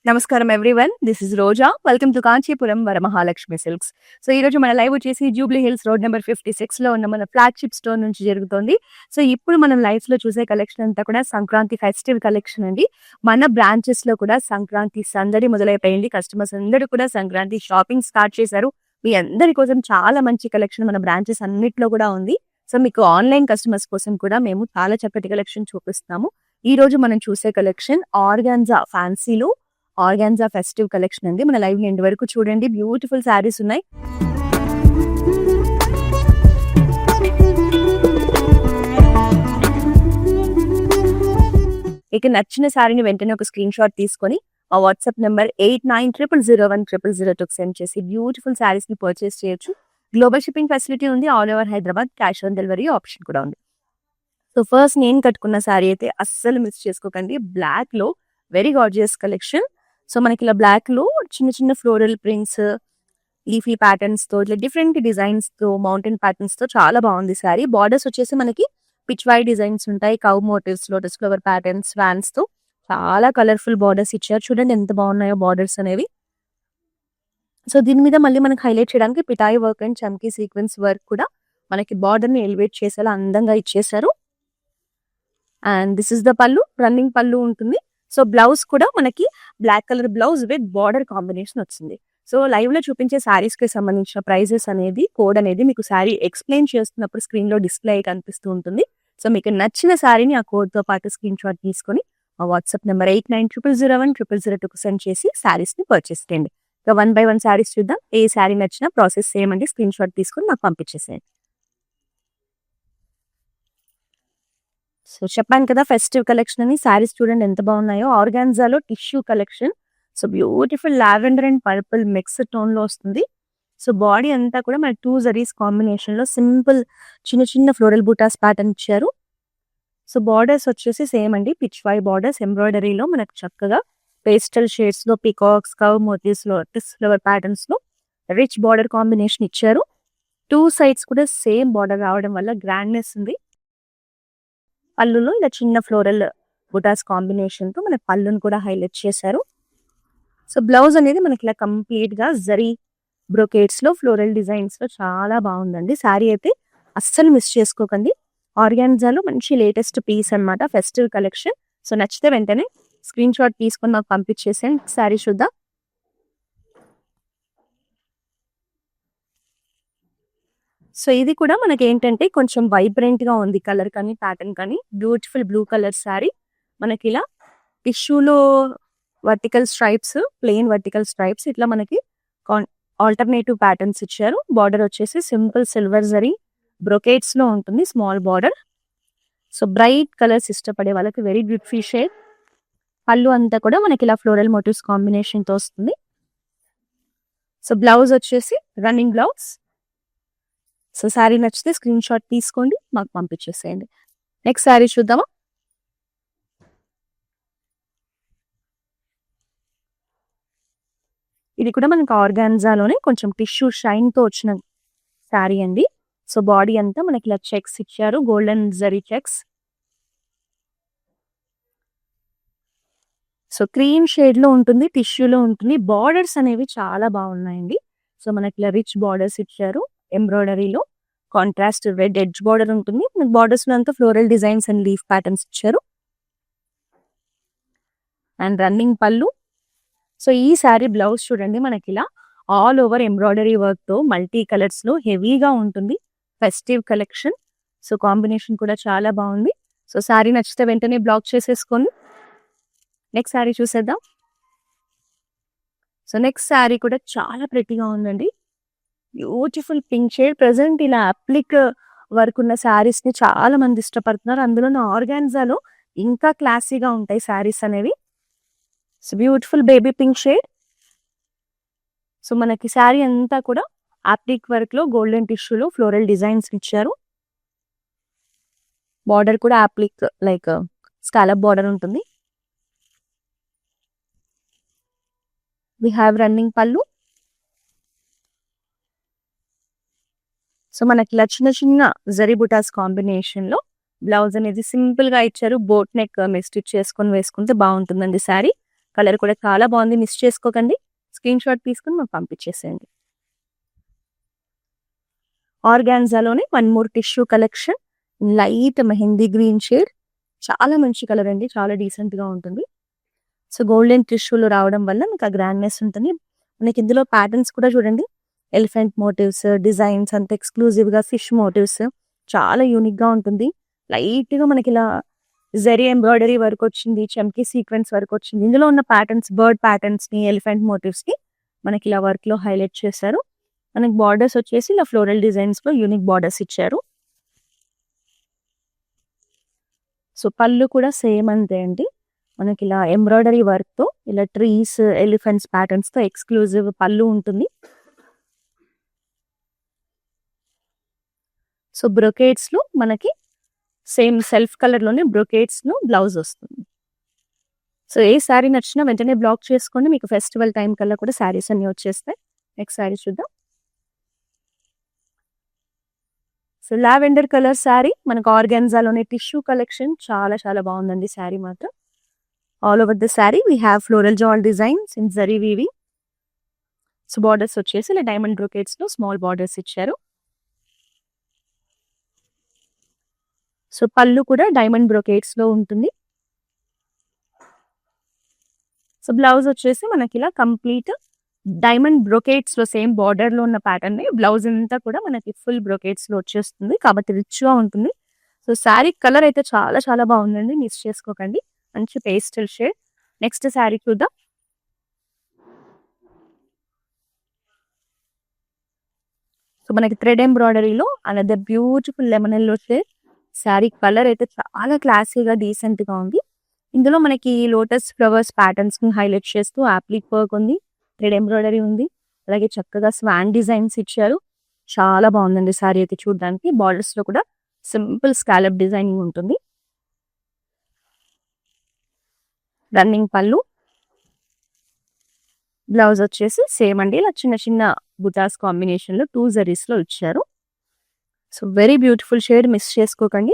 నమస్కారం everyone. This is Roja. Welcome to Kanchipuram Varamahalakshmi silks. So ఈ రోజు మన లైవ్ వచ్చేసి జూబ్లీ హిల్స్ రోడ్ నెంబర్ 56లో ఉన్న మన ఫ్లాగ్‌షిప్ స్టోర్ నుంచి జరుగుతోంది. సో ఇప్పుడు మనం లైవ్స్‌లో చూసే కలెక్షన్ అంతా కూడా సంక్రాంతి ఫెస్టివ్ కలెక్షన్ అండి. మన బ్రాంచెస్‌లో కూడా సంక్రాంతి సందడి మొదలైపోయింది. కస్టమర్స్ అందరూ కూడా సంక్రాంతి షాపింగ్ స్టార్ట్ చేశారు. మీ అందరి కోసం చాలా మంచి కలెక్షన్ మన బ్రాంచెస్ అన్నిట్లో కూడా ఉంది. సో మీకు ఆన్‌లైన్ కస్టమర్స్ కోసం కూడా మేము చాలా చక్కటి కలెక్షన్ చూపిస్తాము. ఈ రోజు మనం చూసే కలెక్షన్ ఆర్గాన్జా ఫ్యాన్సీలో ఆర్గాన్జా ఫెస్టివ్ కలెక్షన్ అండి. మన లైవ్ ఎండ్ వరకు చూడండి. బ్యూటిఫుల్ శారీస్ ఉన్నాయి. ఇక నచ్చిన శారీని వెంటనే ఒక స్క్రీన్ షాట్ తీసుకొని మా వాట్సాప్ నెంబర్ 8900010002కి సెండ్ చేసి బ్యూటిఫుల్ శారీస్ ని పర్చేస్ చేయొచ్చు. గ్లోబల్ షిప్పింగ్ ఫెసిలిటీ ఉంది. All over Hyderabad cash on delivery option కూడా ఉంది. సో ఫస్ట్ నేను కట్టుకున్న శారీ అయితే అస్సలు మిస్ చేసుకోకండి. బ్లాక్ లో వెరీ గార్జియస్ కలెక్షన్. సో మనకి ఇలా బ్లాక్ లో చిన్న చిన్న ఫ్లోరల్ ప్రింట్స్, లీఫీ ప్యాటర్న్స్ తో ఇట్లా డిఫరెంట్ డిజైన్స్ తో మౌంటైన్ ప్యాటర్న్స్ తో చాలా బాగుంది శారీ. బార్డర్స్ వచ్చేసి మనకి పిచ్ వై డిజైన్స్ ఉంటాయి. Cow motifs, lotus flower patterns, fans తో చాలా కలర్ఫుల్ బార్డర్స్ ఇచ్చారు. చూడండి ఎంత బాగున్నాయో బార్డర్స్ అనేవి. సో దీని మీద మళ్ళీ మనకి హైలైట్ చేయడానికి పిటాయి వర్క్ అండ్ చమ్కీ సీక్వెన్స్ వర్క్ కూడా మనకి బార్డర్ ని ఎలివేట్ చేసేలా అందంగా ఇచ్చేసారు. And this is the pallu, running pallu ఉంటుంది. సో బ్లౌజ్ కూడా మనకి black colour blouse with border combination వచ్చింది. సో లైవ్ లో చూపించే శారీస్ కి సంబంధించిన ప్రైజెస్ అనేది, కోడ్ అనేది మీకు శారీ ఎక్స్ప్లెయిన్ చేస్తున్నప్పుడు స్క్రీన్ లో డిస్ప్లే కనిపిస్తూ ఉంటుంది. సో మీకు నచ్చిన శారీని ఆ కోడ్ తో పాటు స్క్రీన్ షాట్ తీసుకొని మా వాట్సాప్ నెంబర్ 8900010002కి సెండ్ చేసి శారీస్ ని పర్చేస్ చేయండి. ఇక 1 by 1 శారీస్ చూద్దాం. ఏ శారీ నచ్చినా ప్రాసెస్ చేయమండి, స్క్రీన్ షాట్ తీసుకొని నాకు పంపించేసేయండి. సో చెప్పాను కదా ఫెస్టివ్ కలెక్షన్ అని. శారీస్ చూడండి ఎంత బాగున్నాయో. ఆర్గాన్జాలో tissue collection. So beautiful lavender and purple mix tone లో వస్తుంది. సో బాడీ అంతా కూడా మన 2 జరీస్ కాంబినేషన్ లో సింపుల్ చిన్న చిన్న ఫ్లోరల్ బూటాస్ ప్యాటర్న్ ఇచ్చారు. సో బార్డర్స్ వచ్చేసి సేమ్ అండి, పిచ్ వై బార్డర్స్ ఎంబ్రాయిడరీలో మనకు చక్కగా పేస్టల్ షేడ్స్ లో పికాక్స్, కవ్ మోటివ్స్ లో, ఫ్లవర్ ప్యాటర్న్స్ లో రిచ్ బార్డర్ కాంబినేషన్ ఇచ్చారు. 2 సైడ్స్ కూడా సేమ్ బార్డర్ రావడం వల్ల గ్రాండ్నెస్ ఉంది. పళ్ళులో ఇలా చిన్న ఫ్లోరల్ బుటాస్ కాంబినేషన్ తో మన పళ్ళును కూడా హైలైట్ చేశారు. సో బ్లౌజ్ అనేది మనకి ఇలా కంప్లీట్ గా జరీ బ్రొకేట్స్ లో ఫ్లోరల్ డిజైన్స్ లో చాలా బాగుందండి. శారీ అయితే అస్సలు మిస్ చేసుకోకండి. ఆర్గాన్జాలో మంచి లేటెస్ట్ పీస్ అన్నమాట, ఫెస్టివ్ కలెక్షన్. సో నచ్చితే వెంటనే స్క్రీన్ షాట్ తీసుకొని నాకు పంపించేసేయండి. శారీ చూద్దాం. సో ఇది కూడా మనకి ఏంటంటే కొంచెం వైబ్రెంట్ గా ఉంది కలర్ కానీ ప్యాటర్న్ కానీ. Beautiful blue colour sari. మనకి ఇలా టిష్యూలో vertical stripes, plain vertical stripes, ఇట్లా మనకి ఆల్టర్నేటివ్ ప్యాటర్న్స్ ఇచ్చారు. బార్డర్ వచ్చేసి సింపుల్ సిల్వర్ జరీ బ్రొకేట్స్ లో ఉంటుంది, small border. So bright colours ఇష్టపడే వాళ్ళకి వెరీ బ్యూటిఫుల్ షేడ్. పళ్ళు అంతా కూడా మనకి ఇలా ఫ్లోరల్ మోటివ్స్ కాంబినేషన్ తో వస్తుంది. సో బ్లౌజ్ వచ్చేసి రన్నింగ్ బ్లౌజ్. సో శారీ నచ్చితే స్క్రీన్ షాట్ తీసుకోండి, మాకు పంపించేసేయండి. నెక్స్ట్ శారీ చూద్దామా. ఇది కూడా మనకి ఆర్గాన్జాలోనే కొంచెం టిష్యూ షైన్ తో వచ్చిన శారీ అండి. సో బాడీ అంతా మనకి ఇలా చెక్స్ ఇచ్చారు, golden zari checks. So cream shade లో ఉంటుంది, టిష్యూలో ఉంటుంది. బార్డర్స్ అనేవి చాలా బాగున్నాయండి. సో మనకి ఇలా రిచ్ బార్డర్స్ ఇచ్చారు. ఎంబ్రాయిడరీలో కాంట్రాస్ట్ రెడ్ ఎడ్జ్ బార్డర్ ఉంటుంది. బార్డర్స్ లో అంతా floral designs and leaf patterns ఇచ్చారు. అండ్ రన్నింగ్ పళ్ళు. సో ఈ శారీ బ్లౌజ్ చూడండి, మనకి ఇలా ఆల్ ఓవర్ ఎంబ్రాయిడరీ వర్క్ తో మల్టీ కలర్స్ లో హెవీగా ఉంటుంది. Festive collection. సో కాంబినేషన్ కూడా చాలా బాగుంది. సో శారీ నచ్చితే వెంటనే బ్లాక్ చేసేసుకోండి. నెక్స్ట్ శారీ చూసేద్దాం. సో నెక్స్ట్ శారీ కూడా చాలా ప్రెట్టిగా ఉందండి. Beautiful pink shade. ప్రెసెంట్ ఇలా అప్లిక్ వర్క్ ఉన్న శారీస్ ని చాలా మంది ఇష్టపడుతున్నారు. అందులో ఆర్గాన్జాలో ఇంకా క్లాసీగా ఉంటాయి శారీస్ అనేవి. So beautiful baby pink shade. So మనకి శారీ అంతా కూడా అప్లిక్ వర్క్ లో గోల్డెన్ టిష్యూలో ఫ్లోరల్ డిజైన్స్ ఇచ్చారు. బార్డర్ కూడా అప్లిక్ లైక్ స్కాలప్ బార్డర్ ఉంటుంది. వి హ్యావ్ రన్నింగ్ పళ్ళు. సో మనకి ఇలా చిన్న చిన్న జరీ బుటాస్ కాంబినేషన్ లో బ్లౌజ్ అనేది సింపుల్ గా ఇచ్చారు. బోట్ నెక్ మీరు స్టిచ్ చేసుకొని వేసుకుంటే బాగుంటుందండి శారీ. కలర్ కూడా చాలా బాగుంది, మిస్ చేసుకోకండి. స్క్రీన్ షాట్ తీసుకుని మాకు పంపించేసేయండి. ఆర్గాన్జాలోనే one more tissue collection, light mehndi green shade, చాలా మంచి కలర్ అండి, చాలా డీసెంట్ గా ఉంటుంది. సో గోల్డెన్ టిష్యూలో రావడం వల్ల మీకు ఆ గ్రాండ్నెస్ ఉంటుంది. మనకి ఇందులో ప్యాటర్న్స్ కూడా చూడండి, ఎలిఫెంట్ మోటివ్స్, డిజైన్స్ అంత ఎక్స్క్లూజివ్ గా ఫిష్ మోటివ్స్, చాలా యూనిక్ గా ఉంటుంది. లైట్ గా మనకి ఇలా జరీ ఎంబ్రాయిడరీ వర్క్ వచ్చింది, చమ్కీ సీక్వెన్స్ వర్క్ వచ్చింది. ఇందులో ఉన్న ప్యాటర్న్స్ బర్డ్ ప్యాటర్న్స్ ని, ఎలిఫెంట్ మోటివ్స్ ని మనకి ఇలా వర్క్ లో హైలైట్ చేశారు. మనకి బార్డర్స్ వచ్చేసి ఇలా ఫ్లోరల్ డిజైన్స్ లో యూనిక్ బార్డర్స్ ఇచ్చారు. సో పళ్ళు కూడా సేమ్ అంతే అండి, మనకి ఇలా ఎంబ్రాయిడరీ వర్క్ తో ఇలా ట్రీస్, ఎలిఫెంట్స్ ప్యాటర్న్స్ తో ఎక్స్క్లూజివ్ పళ్ళు ఉంటుంది. సో బ్రొకేట్స్ లో మనకి సేమ్ సెల్ఫ్ కలర్ లోనే బ్రొకేట్స్ లో బ్లౌజ్ వస్తుంది. సో ఏ శారీ నచ్చినా వెంటనే బ్లాక్ చేసుకోండి, మీకు ఫెస్టివల్ టైం కల్లా కూడా శారీస్ అన్ని వచ్చేస్తాయి. నెక్స్ట్ శారీ చూద్దాం. సో లావెండర్ కలర్ శారీ, మనకు ఆర్గాన్జాలోనే టిష్యూ కలెక్షన్, చాలా చాలా బాగుందండి శారీ మాత్రం. All over the sari we have floral jaal designs in zari weaving. So borders వచ్చేసి ఇలా డైమండ్ బ్రొకేట్స్ లో స్మాల్ బార్డర్స్ ఇచ్చారు. సో పళ్ళు కూడా డైమండ్ బ్రొకేట్స్ లో ఉంటుంది. సో బ్లౌజ్ వచ్చేసి మనకి ఇలా కంప్లీట్ డైమండ్ బ్రొకేట్స్ లో సేమ్ బార్డర్ లో ఉన్న ప్యాటర్న్ బ్లౌజ్ అంతా కూడా మనకి ఫుల్ బ్రొకేట్స్ లో వచ్చేస్తుంది, కాబట్టి రిచ్ గా ఉంటుంది. సో శారీ కలర్ అయితే చాలా చాలా బాగుందండి, మిస్ చేసుకోకండి. మంచి పేస్టల్ షేడ్. నెక్స్ట్ శారీ చూద్దాం. సో మనకి థ్రెడ్ ఎంబ్రాయిడరీలో another beautiful lemon yellow shade. Sari colour అయితే చాలా క్లాసీగా డీసెంట్ గా ఉంది. ఇందులో మనకి లోటస్ ఫ్లవర్స్ ప్యాటర్న్స్ ని హైలైట్ చేస్తూ యాప్లిక్ వర్క్ ఉంది, థ్రెడ్ ఎంబ్రాయిడరీ ఉంది, అలాగే చక్కగా స్వాన్ డిజైన్స్ ఇచ్చారు. చాలా బాగుందండి శారీ అయితే చూడడానికి. బార్డర్స్ లో కూడా సింపుల్ స్కాలప్ డిజైనింగ్ ఉంటుంది. రన్నింగ్ పళ్ళు, బ్లౌజ్ వచ్చేసి సేమ్ అండి, ఇలా చిన్న చిన్న బుటాస్ కాంబినేషన్ లో 2 జరీస్ లో ఇచ్చారు. So very beautiful shade, miss చేసుకోకండి.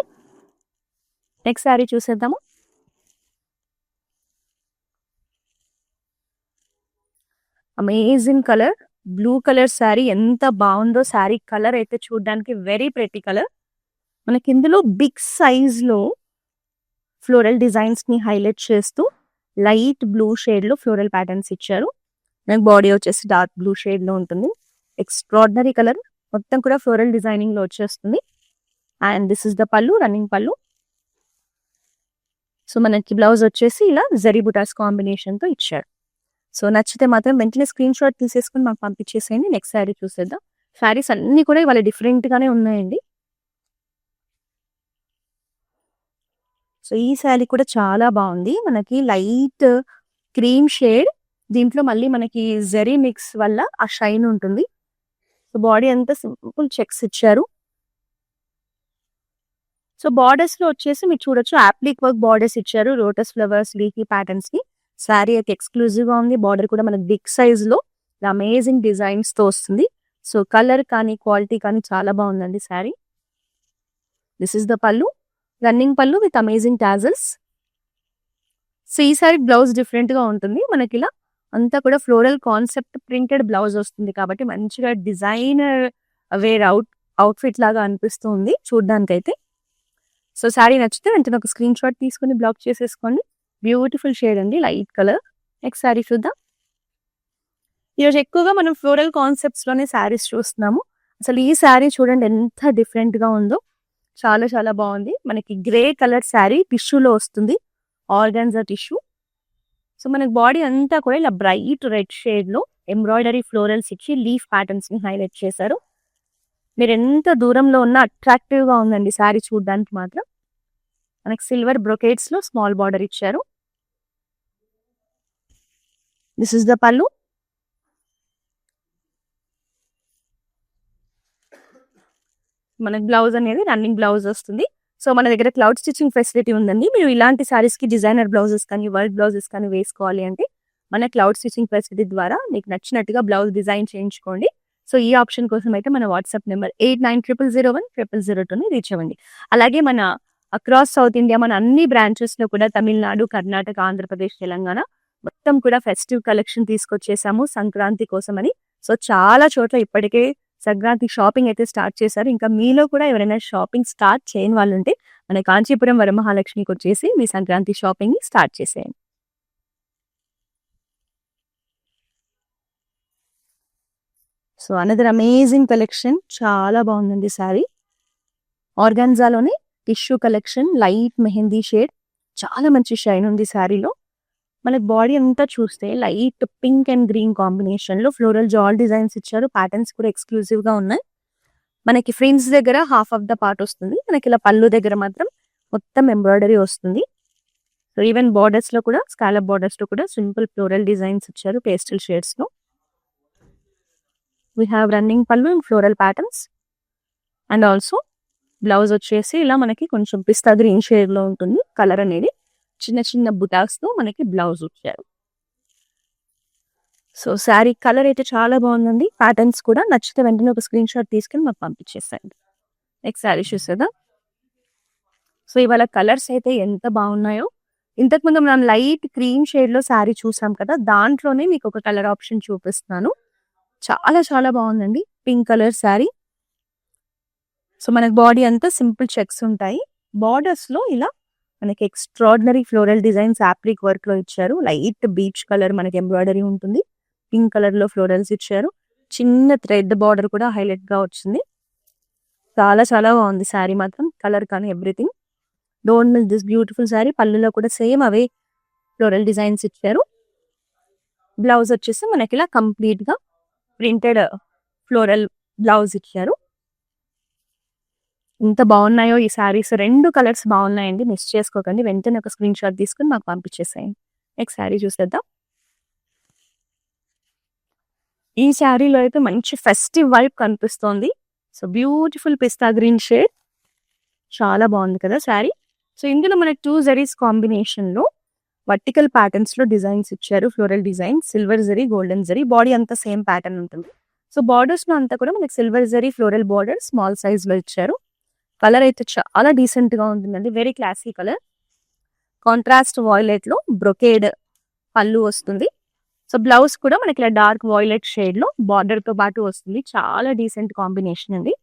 నెక్స్ట్ శారీ చూసేద్దాము. Amazing colour, blue colour sari, ఎంత బాగుందో శారీ కలర్ అయితే చూడడానికి వెరీ ప్రెటీ కలర్. మనకి ఇందులో బిగ్ సైజ్ లో ఫ్లోరల్ డిజైన్స్ ని హైలైట్ చేస్తూ లైట్ బ్లూ షేడ్ లో ఫ్లోరల్ ప్యాటర్న్స్ ఇచ్చారు. మనకి బాడీ వచ్చేసి డార్క్ బ్లూ షేడ్ లో ఉంటుంది. ఎక్స్ట్రాడినరీ కలర్, మొత్తం కూడా ఫ్లోరల్ డిజైనింగ్ లో వచ్చేస్తుంది. And this is the pallu, running పళ్ళు. సో మనకి బ్లౌజ్ వచ్చేసి ఇలా జరీ బుటాస్ కాంబినేషన్ తో ఇచ్చారు. సో నచ్చితే మాత్రం వెంటనే స్క్రీన్ షాట్ తీసేసుకుని మాకు పంపించేసేయండి. నెక్స్ట్ శారీ చూసేద్దాం. శారీస్ అన్ని కూడా ఇవాళ డిఫరెంట్ గానే ఉన్నాయండి. సో ఈ శారీ కూడా చాలా బాగుంది, మనకి లైట్ క్రీమ్ షేడ్, దీంట్లో మళ్ళీ మనకి జరీ మిక్స్ వల్ల ఆ షైన్ ఉంటుంది. సో బాడీ అంతా సింపుల్ చెక్స్ ఇచ్చారు. సో బార్డర్స్ లో వచ్చేసి మీరు చూడొచ్చు యాప్లిక్ వర్క్ బార్డర్స్ ఇచ్చారు, లోటస్ ఫ్లవర్స్, లీఫీ ప్యాటర్న్స్ కి. శారీ అయితే ఎక్స్క్లూజివ్ గా ఉంది. బార్డర్ కూడా మనకి బిగ్ సైజ్ లో అమేజింగ్ డిజైన్స్ తో వస్తుంది. సో కలర్ కానీ క్వాలిటీ కానీ చాలా బాగుందండి sari. This is the pallu, running పళ్ళు విత్ అమేజింగ్ టాజల్స్. సో ఈ శారీ బ్లౌజ్ డిఫరెంట్ గా ఉంటుంది, మనకి ఇలా అంతా కూడా ఫ్లోరల్ కాన్సెప్ట్ ప్రింటెడ్ బ్లౌజ్ వస్తుంది, కాబట్టి మంచిగా డిజైనర్ వేర్ అవుట్ఫిట్ లాగా అనిపిస్తుంది చూడడానికైతే. సో శారీ నచ్చితే వెంటనే ఒక స్క్రీన్ షాట్ తీసుకుని బ్లాక్ చేసేసుకోండి. బ్యూటిఫుల్ షేడ్ అండి, లైట్ కలర్. నెక్స్ట్ శారీ చూద్దాం. ఈరోజు ఎక్కువగా మనం ఫ్లోరల్ కాన్సెప్ట్స్ లోనే శారీస్ చూస్తున్నాము. అసలు ఈ శారీ చూడండి ఎంత డిఫరెంట్ గా ఉందో, చాలా చాలా బాగుంది. మనకి గ్రే కలర్ శారీ టిష్యూలో వస్తుంది, ఆర్గాన్జా టిష్యూ. సో మనకి బాడీ అంతా కూడా ఇలా బ్రైట్ రెడ్ షేడ్ లో ఎంబ్రాయిడరీ ఫ్లోరల్స్ ఇచ్చి లీఫ్ ప్యాటర్న్స్ ని హైలైట్ చేశారు. మీరు ఎంత దూరంలో ఉన్నా అట్రాక్టివ్ గా ఉందండి శారీ చూడడానికి మాత్రం. మనకి సిల్వర్ బ్రొకేట్స్ లో స్మాల్ బార్డర్ ఇచ్చారు. దిస్ ఇస్ ద పళ్ళు. మనకి బ్లౌజ్ అనేది రన్నింగ్ బ్లౌజ్ వస్తుంది. సో మన దగ్గర క్లౌడ్ స్టిచ్చింగ్ ఫెసిలిటీ ఉందండి. మీరు ఇలాంటి శారీస్ కి డిజైనర్ బ్లౌజెస్ కానీ వర్క్ బ్లౌజెస్ కానీ వేసుకోవాలి అంటే మన క్లౌడ్ స్టిచ్చింగ్ ఫెసిలిటీ ద్వారా మీకు నచ్చినట్టుగా బ్లౌజ్ డిజైన్ చేయించుకోండి. సో ఈ ఆప్షన్ కోసం అయితే మన వాట్సాప్ నెంబర్ 8900010002 రీచ్ అవ్వండి. అలాగే మన అక్రాస్ సౌత్ ఇండియా మన అన్ని బ్రాంచెస్ లో కూడా తమిళనాడు, కర్ణాటక, ఆంధ్రప్రదేశ్, తెలంగాణ మొత్తం కూడా ఫెస్టివ్ కలెక్షన్ తీసుకొచ్చేసాము సంక్రాంతి కోసమని. సో చాలా చోట్ల ఇప్పటికే సంక్రాంతి షాపింగ్ అయితే స్టార్ట్ చేశారు. ఇంకా మీలో కూడా ఎవరైనా షాపింగ్ స్టార్ట్ చేయని వాళ్ళుంటే మన కాంచీపురం వరమహాలక్ష్మికొచ్చేసి మీ సంక్రాంతి షాపింగ్‌ని స్టార్ట్ చేసేయండి. సో అనదర్ అమేజింగ్ కలెక్షన్, చాలా బాగుందండి శారీ. ఆర్గాన్జాలోనే tissue collection, light mehndi shade, చాలా మంచి షైన్ ఉంది శారీలో. మనకి బాడీ అంతా చూస్తే లైట్ పింక్ అండ్ గ్రీన్ కాంబినేషన్‌లో ఫ్లోరల్ జాల్ డిజైన్స్ ఇచ్చారు. ప్యాటర్న్స్ కూడా ఎక్స్‌క్లూజివ్‌గా ఉన్నాయి. మనకి ఫ్రిల్స్ దగ్గర హాఫ్ ఆఫ్ ద పార్ట్ వస్తుంది. మనకి ఇలా పళ్ళు దగ్గర మాత్రం మొత్తం ఎంబ్రాయిడరీ వస్తుంది. సో ఈవెన్ బార్డర్స్‌లో కూడా స్కాలప్ బార్డర్స్‌లో కూడా సింపుల్ ఫ్లోరల్ డిజైన్స్ ఇచ్చారు పేస్టల్ షేడ్స్‌లో. వి హావ్ రన్నింగ్ పళ్ళు and floral patterns. And also blouse వచ్చేసి ఇలా మనకి కొంచెం పిస్తా గ్రీన్ షేడ్‌లో ఉంటుంది కలర్ అనేది. చిన్న చిన్న బుటాస్‌తో మనకి బ్లౌజ్ ఇచ్చారు. సో శారీ కలర్ అయితే చాలా బాగుందండి. ప్యాటర్న్స్ కూడా నచ్చితే వెంటనే ఒక స్క్రీన్ షాట్ తీసుకొని మాకు పంపించేసేయండి. నెక్స్ట్ శారీ చూసేదా. సో ఇవాళ కలర్స్ అయితే ఎంత బాగున్నాయో. ఇంతకుముందు మనం లైట్ క్రీమ్ షేడ్‌లో శారీ చూసాం కదా, దాంట్లోనే మీకు ఒక కలర్ ఆప్షన్ చూపిస్తున్నాను. చాలా చాలా బాగుందండి. Pink colour sari. సో మనకి బాడీ అంతా సింపుల్ చెక్స్ ఉంటాయి. బార్డర్స్‌లో ఇలా మనకి ఎక్స్ట్రాడినరీ ఫ్లోరల్ డిజైన్స్ యాప్లిక్ వర్క్‌లో ఇచ్చారు. లైట్ బీచ్ కలర్ మనకి ఎంబ్రాయిడరీ ఉంటుంది. పింక్ కలర్‌లో ఫ్లోరల్స్ ఇచ్చారు. చిన్న థ్రెడ్ బార్డర్ కూడా హైలైట్‌గా వచ్చింది. చాలా చాలా బాగుంది శారీ మాత్రం. కలర్ కానీ everything. Don't miss this beautiful sari. పళ్ళులో కూడా సేమ్ అవే ఫ్లోరల్ డిజైన్స్ ఇచ్చారు. బ్లౌజ్ వచ్చేసి మనకి ఇలా కంప్లీట్‌గా ప్రింటెడ్ ఫ్లోరల్ బ్లౌజ్ ఇచ్చారు. ఎంత బాగున్నాయో ఈ శారీస్. 2 కలర్స్ బాగున్నాయండి. మిస్ చేసుకోకండి. వెంటనే ఒక స్క్రీన్ షాట్ తీసుకొని మాకు పంపించేసేయండి. నెక్స్ట్ శారీ చూసేద్దాం. ఈ శారీలో అయితే మంచి ఫెస్టివ్ వైబ్ కనిపిస్తోంది. సో బ్యూటిఫుల్ పిస్తా గ్రీన్ షేడ్. చాలా బాగుంది కదా శారీ. సో ఇందులో మనకి 2 జరీస్ కాంబినేషన్‌లో వర్టికల్ ప్యాటర్న్స్‌లో డిజైన్స్ ఇచ్చారు. Floral design, silver zari, golden zari. Body అంతా సేమ్ ప్యాటర్న్ ఉంటుంది. సో బార్డర్స్‌లో అంతా కూడా మనకి silver zari floral border small సైజ్‌లో ఇచ్చారు. కలర్ అయితే చాలా డీసెంట్‌గా ఉంటుందండి. Very classy colour. కాంట్రాస్ట్ వాయిలెట్‌లో బ్రొకేడ్ పళ్ళు వస్తుంది. సో బ్లౌజ్ కూడా మనకి ఇలా డార్క్ వాయిలెట్ షేడ్‌లో బార్డర్‌తో పాటు వస్తుంది. చాలా డీసెంట్ కాంబినేషన్ అండి.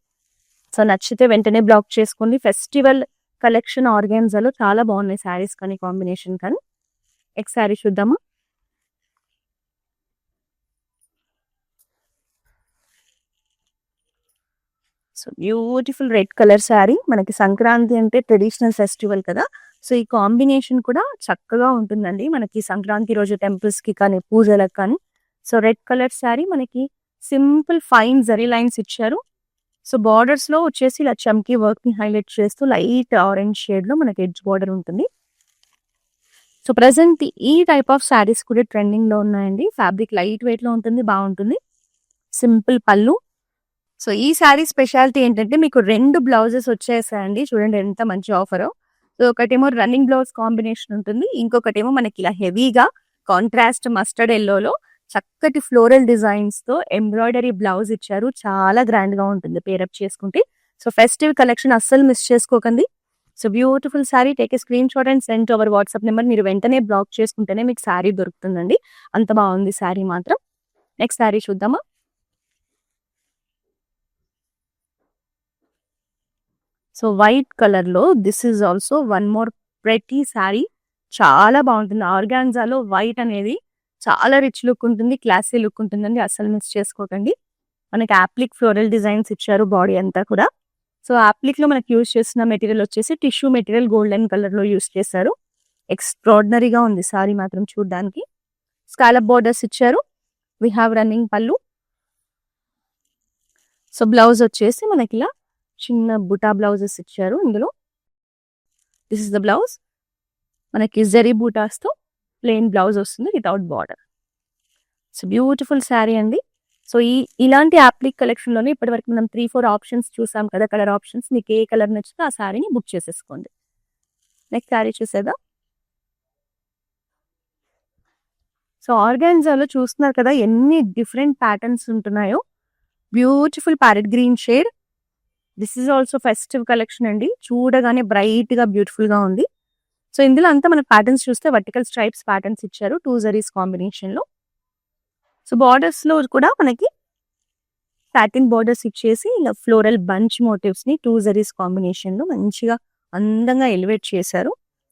సో నచ్చితే వెంటనే బ్లాక్ చేసుకోండి. ఫెస్టివల్ కలెక్షన్ ఆర్గాన్జాలో చాలా బాగున్నాయి శారీస్ కానీ కాంబినేషన్ కానీ. నెక్స్ట్ శారీ చూద్దామా. So beautiful red colour sari. మనకి సంక్రాంతి అంటే ట్రెడిషనల్ ఫెస్టివల్ కదా, సో ఈ కాంబినేషన్ కూడా చక్కగా ఉంటుందండి మనకి సంక్రాంతి రోజు టెంపుల్స్‌కి కానీ పూజలకు కానీ. సో రెడ్ కలర్ శారీ మనకి సింపుల్ ఫైన్ జరీ లైన్స్ ఇచ్చారు. సో బార్డర్స్‌లో వచ్చేసి ఇలా చమ్కీ వర్క్‌ని హైలైట్ చేస్తూ లైట్ ఆరెంజ్ షేడ్‌లో మనకి ఎడ్జ్ బార్డర్ ఉంటుంది. సో ప్రెజెంట్ ఈ టైప్ ఆఫ్ శారీస్ కూడా ట్రెండింగ్‌లో ఉన్నాయండి. ఫ్యాబ్రిక్ లైట్ వెయిట్‌లో ఉంటుంది, బాగుంటుంది. సింపుల్ పళ్ళు. సో ఈ శారీ స్పెషాలిటీ ఏంటంటే మీకు 2 బ్లౌజెస్ వచ్చేసాయండి. చూడండి ఎంత మంచి ఆఫరో. సో ఒకటేమో రన్నింగ్ బ్లౌజ్ కాంబినేషన్ ఉంటుంది. ఇంకొకటేమో మనకి ఇలా హెవీగా కాంట్రాస్ట్ మస్టర్డ్ ఎల్లోలో చక్కటి ఫ్లోరల్ డిజైన్స్‌తో ఎంబ్రాయిడరీ బ్లౌజ్ ఇచ్చారు. చాలా గ్రాండ్‌గా ఉంటుంది పేరప్ చేసుకుంటే. సో ఫెస్టివ్ కలెక్షన్ అస్సలు మిస్ చేసుకోకండి. So beautiful sari. Take a screen shot and send to our WhatsApp number. మీరు వెంటనే బ్లాక్ చేసుకుంటేనే మీకు శారీ దొరుకుతుందండి. అంత బాగుంది శారీ మాత్రం. నెక్స్ట్ శారీ చూద్దామా. సో వైట్ కలర్‌లో this is also one more pretty sari. చాలా బాగుంటుంది. ఆర్గాన్జాలో వైట్ అనేది చాలా రిచ్ లుక్ ఉంటుంది, క్లాసీ లుక్ ఉంటుందండి. అస్సలు మిస్ చేసుకోకండి. మనకి యాప్లిక్ ఫ్లోరల్ డిజైన్స్ ఇచ్చారు బాడీ అంతా కూడా. సో యాప్లిక్‌లో మనకి యూజ్ చేసిన మెటీరియల్ వచ్చేసి టిష్యూ మెటీరియల్ గోల్డెన్ కలర్‌లో యూజ్ చేశారు. ఎక్స్ట్రాడినరీగా ఉంది శారీ మాత్రం చూడ్డానికి. స్కాలప్ బోర్డర్స్ ఇచ్చారు. వి హావ్ రన్నింగ్ పళ్ళు. సో బ్లౌజ్ వచ్చేసి మనకి ఇలా చిన్న బుటా బ్లౌజెస్ ఇచ్చారు ఇందులో. This is the blouse. మనకి జరీ బూటాస్‌తో ప్లెయిన్ బ్లౌజ్ వస్తుంది without border. So beautiful sari అండి. సో ఇలాంటి యాప్లిక్ కలెక్షన్‌లోనే ఇప్పటివరకు మనం 3-4 ఆప్షన్స్ చూసాం కదా, కలర్ ఆప్షన్స్. మీకు ఏ కలర్ నచ్చితే ఆ శారీని బుక్ చేసేసుకోండి. నెక్స్ట్ శారీ చూసేద్దాం. సో ఆర్గాన్జాలో చూస్తున్నారు కదా ఎన్ని డిఫరెంట్ ప్యాటర్న్స్ ఉంటున్నాయో. Beautiful parrot green shade. This is also festive collection అండి. చూడగానే బ్రైట్‌గా బ్యూటిఫుల్‌గా ఉంది. సో ఇందులో అంతా మనకు ప్యాటర్న్స్ చూస్తే వర్టికల్ స్ట్రైప్స్ ప్యాటర్న్స్ ఇచ్చారు 2 జరీస్ కాంబినేషన్‌లో. సో బార్డర్స్‌లో కూడా మనకి సాటిన్ బార్డర్స్ ఇచ్చేసి ఇలా ఫ్లోరల్ బంచ్ మోటివ్స్‌ని 2 జరీస్ కాంబినేషన్‌లో మంచిగా అందంగా ఎలివేట్ చేశారు.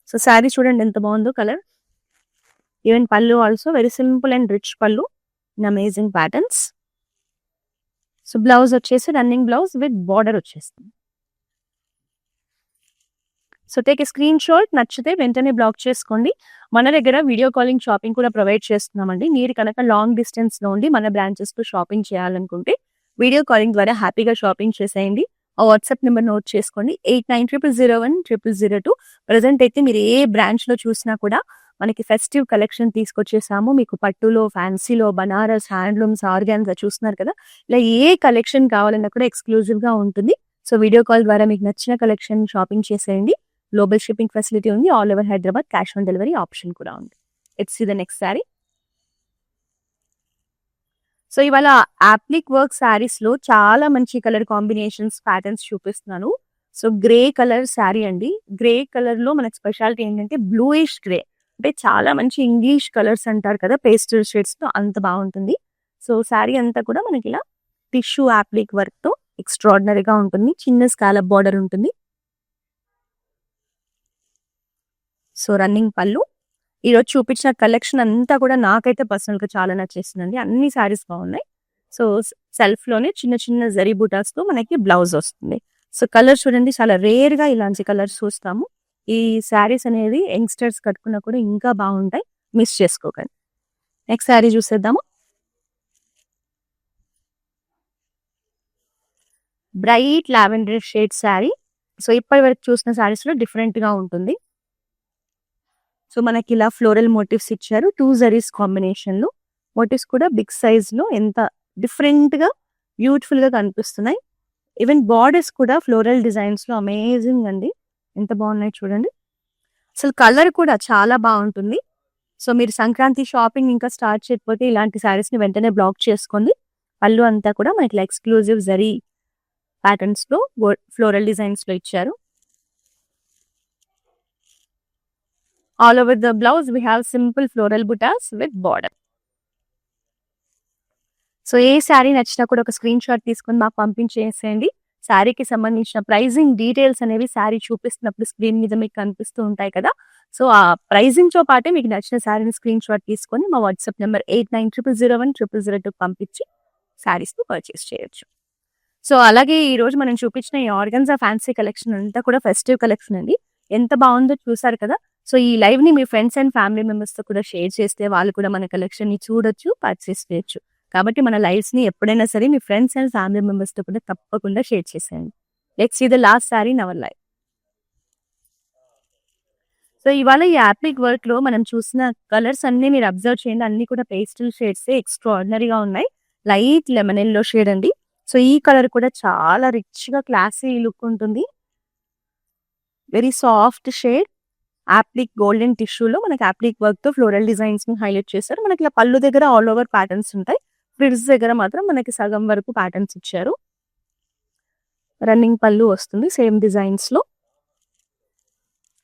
సో శారీ చూడండి ఎంత బాగుందో colour. Even pallu also very simple and rich pallu in amazing patterns. So blouse వచ్చేసి రన్నింగ్ బ్లౌజ్ విత్ బార్డర్ వచ్చేస్తుంది. So take a screenshot, నచ్చితే వెంటనే బ్లాక్ చేసుకోండి. మన దగ్గర వీడియో కాలింగ్ షాపింగ్ కూడా ప్రొవైడ్ చేస్తున్నామండి. మీరు కనుక లాంగ్ డిస్టెన్స్లో ఉండి మన బ్రాంచెస్లో షాపింగ్ చేయాలనుకుంటే వీడియో కాలింగ్ ద్వారా హ్యాపీగా షాపింగ్ చేసేయండి. ఆ వాట్సాప్ నెంబర్ నోట్ చేసుకోండి 8900010002. ప్రజెంట్ అయితే మీరు ఏ బ్రాంచ్లో చూసినా కూడా మనకి ఫెస్టివ్ కలెక్షన్ తీసుకొచ్చేసాము. మీకు పట్టులో, ఫ్యాన్సీలో, బనారస్, హ్యాండ్లూమ్స్, ఆర్గాన్జా చూస్తున్నారు కదా, ఇలా ఏ కలెక్షన్ కావాలన్నా కూడా ఎక్స్క్లూజివ్గా ఉంటుంది. సో వీడియో కాల్ ద్వారా మీకు నచ్చిన కలెక్షన్ షాపింగ్ చేసేయండి. గ్లోబల్ షిప్పింగ్ ఫెసిలిటీ ఉంది. All over Hyderabad cash on delivery option కూడా ఉంది. Let's see the next sari. So ఇవాళ అప్లిక్ వర్క్ శారీస్ లో చాలా మంచి కలర్ కాంబినేషన్స్ ప్యాటర్న్స్ చూపిస్తున్నాను. సో గ్రే కలర్ శారీ అండి. గ్రే కలర్ లో మనకి స్పెషాలిటీ ఏంటంటే బ్లూయిష్ గ్రే, అంటే చాలా మంచి ఇంగ్లీష్ కలర్స్ అంటారు కదా, పేస్టల్ షేడ్స్ తో అంత బాగుంటుంది. సో శారీ అంతా కూడా మనకి ఇలా టిష్యూ అప్లిక్ వర్క్ తో ఎక్స్ట్రాడినరీగా ఉంటుంది. చిన్న స్కాలప్ బార్డర్ ఉంటుంది. సో రన్నింగ్ పళ్ళు. ఈరోజు చూపించిన కలెక్షన్ అంతా కూడా నాకైతే పర్సనల్గా చాలా నచ్చేసిందండి. అన్ని శారీస్ బాగున్నాయి. సో సెల్ఫ్లోనే చిన్న చిన్న జరీ బూటాస్తో మనకి బ్లౌజ్ వస్తుంది. సో కలర్ చూడండి, చాలా రేర్గా ఇలాంటి కలర్స్ చూస్తాము. ఈ శారీస్ అనేది యంగ్స్టర్స్ కట్టుకున్నా కూడా ఇంకా బాగుంటాయి, మిస్ చేసుకోకండి. నెక్స్ట్ శారీ చూసేద్దాము. Bright lavender shade sari. So ఇప్పటి వరకు చూసిన శారీస్లో డిఫరెంట్గా ఉంటుంది. సో మనకి ఇలా ఫ్లోరల్ మోటివ్స్ ఇచ్చారు 2 జరీస్ కాంబినేషన్లో. మోటివ్స్ కూడా బిగ్ సైజ్లో ఎంత డిఫరెంట్గా బ్యూటిఫుల్గా కనిపిస్తున్నాయి. ఈవెన్ బార్డర్స్ కూడా ఫ్లోరల్ డిజైన్స్లో అమేజింగ్ అండి, ఎంత బాగున్నాయి చూడండి. అసలు కలర్ కూడా చాలా బాగుంటుంది. సో మీరు సంక్రాంతి షాపింగ్ ఇంకా స్టార్ట్ చేయకపోతే ఇలాంటి శారీస్ని వెంటనే బ్లాక్ చేసుకోండి. పళ్ళు అంతా కూడా మనకి ఎక్స్క్లూజివ్ జరీ ప్యాటర్న్స్లో ఫ్లోరల్ డిజైన్స్లో ఇచ్చారు. All over the blouse we have simple floral buttas with border. So ఏ శారీ నచ్చినా కూడా ఒక స్క్రీన్ షాట్ తీసుకొని మాకు పంపించేసేయండి. శారీకి సంబంధించిన ప్రైజింగ్ డీటెయిల్స్ అనేవి శారీ చూపిస్తున్నప్పుడు స్క్రీన్ మీద మీకు కనిపిస్తూ ఉంటాయి కదా. సో ఆ ప్రైజింగ్తో పాటే మీకు నచ్చిన శారీని స్క్రీన్ షాట్ తీసుకొని మా వాట్సాప్ నెంబర్ 8900010002 పంపించి శారీస్ని పర్చేస్ చేయొచ్చు. సో అలాగే ఈరోజు మనం చూపించిన ఈ ఆర్గన్జా ఫ్యాన్సీ కలెక్షన్ అంతా కూడా ఫెస్టివ్ కలెక్షన్ అండి. ఎంత బాగుందో చూసారు కదా. సో ఈ లైవ్ని మీ ఫ్రెండ్స్ అండ్ ఫ్యామిలీ మెంబర్స్తో కూడా షేర్ చేస్తే వాళ్ళు కూడా మన కలెక్షన్ని చూడొచ్చు, పర్చేస్ చేయొచ్చు. కాబట్టి మన లైవ్స్ని ఎప్పుడైనా సరే మీ ఫ్రెండ్స్ అండ్ ఫ్యామిలీ మెంబర్స్తో కూడా తప్పకుండా షేర్ చేసేయండి. Let's see the last sari in our live. So ఇవాళ ఈ యాప్లిక్ వర్క్లో మనం చూసిన కలర్స్ అన్నీ మీరు అబ్జర్వ్ చేయండి, అన్నీ కూడా పేస్టల్ షేడ్స్ ఎక్స్ట్రాడినరీగా ఉన్నాయి. లైట్ లెమన్ ఎల్లో షేడ్ అండి. సో ఈ కలర్ కూడా చాలా రిచ్గా క్లాసీ లుక్ ఉంటుంది. Very soft shade. Applique golden టిష్యూలో మనకి యాప్లిక్ వర్క్తో ఫ్లోరల్ డిజైన్స్ని హైలైట్ చేశారు. మనకి ఇలా పళ్ళు దగ్గర ఆల్ ఓవర్ ప్యాటర్న్స్ ఉంటాయి. ఫ్రిల్స్ దగ్గర మాత్రం మనకి సగం వరకు ప్యాటర్న్స్ ఇచ్చారు. రన్నింగ్ పళ్ళు వస్తుంది సేమ్ డిజైన్స్లో.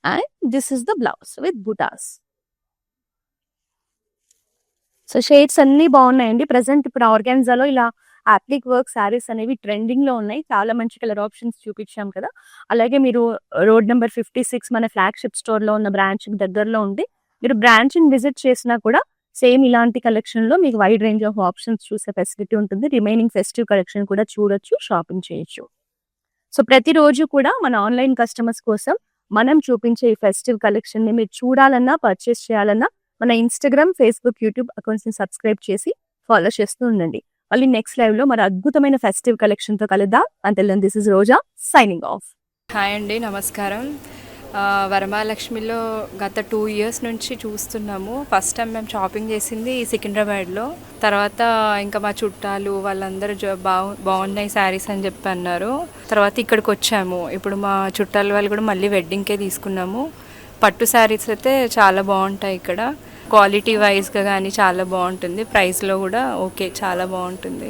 And this is the blouse with buttas. So shades అన్నీ బాగున్నాయండి. ప్రజెంట్ ఇప్పుడు ఆర్గాన్జాలో ఇలా యాప్లిక్ వర్క్ శారీస్ అనేవి ట్రెండింగ్లో ఉన్నాయి. చాలా మంచి కలర్ ఆప్షన్స్ చూపించాం కదా. అలాగే మీరు రోడ్ నెంబర్ 56 మన ఫ్లాగ్షిప్ స్టోర్లో ఉన్న బ్రాంచ్కి దగ్గరలో ఉండి మీరు బ్రాంచ్ని విజిట్ చేసినా కూడా సేమ్ ఇలాంటి కలెక్షన్లో మీకు వైడ్ రేంజ్ ఆఫ్ ఆప్షన్స్ చూసే ఫెసిలిటీ ఉంటుంది. రిమైనింగ్ ఫెస్టివ్ కలెక్షన్ కూడా చూడొచ్చు, షాపింగ్ చేయొచ్చు. సో ప్రతిరోజు కూడా మన ఆన్లైన్ కస్టమర్స్ కోసం మనం చూపించే ఈ ఫెస్టివ్ కలెక్షన్ని మీరు చూడాలన్నా, పర్చేస్ చేయాలన్నా మన ఇన్స్టాగ్రామ్, ఫేస్బుక్, యూట్యూబ్ అకౌంట్స్ని సబ్స్క్రైబ్ చేసి ఫాలో చేస్తూ ఉండండి. మళ్ళీ నెక్స్ట్ లైవ్లో మరి అద్భుతమైన ఫెస్టివ్ కలెక్షన్తో కలుద్దాం. Until then this is Roja signing off. Hi అండి, నమస్కారం. వరమహాలక్ష్మిలో గత 2 years నుంచి చూస్తున్నాము. ఫస్ట్ టైం మేము షాపింగ్ చేసింది సికింద్రాబాద్లో. తర్వాత ఇంకా మా చుట్టాలు వాళ్ళందరూ బాగున్నాయి శారీస్ అని చెప్పి అన్నారు. తర్వాత ఇక్కడికి వచ్చాము. ఇప్పుడు మా చుట్టాల వాళ్ళు కూడా మళ్ళీ వెడ్డింగ్కే తీసుకున్నాము. పట్టు శారీస్ అయితే చాలా బాగుంటాయి ఇక్కడ. క్వాలిటీ వైజ్గా కానీ చాలా బాగుంటుంది. ప్రైస్లో కూడా ఓకే, చాలా బాగుంటుంది.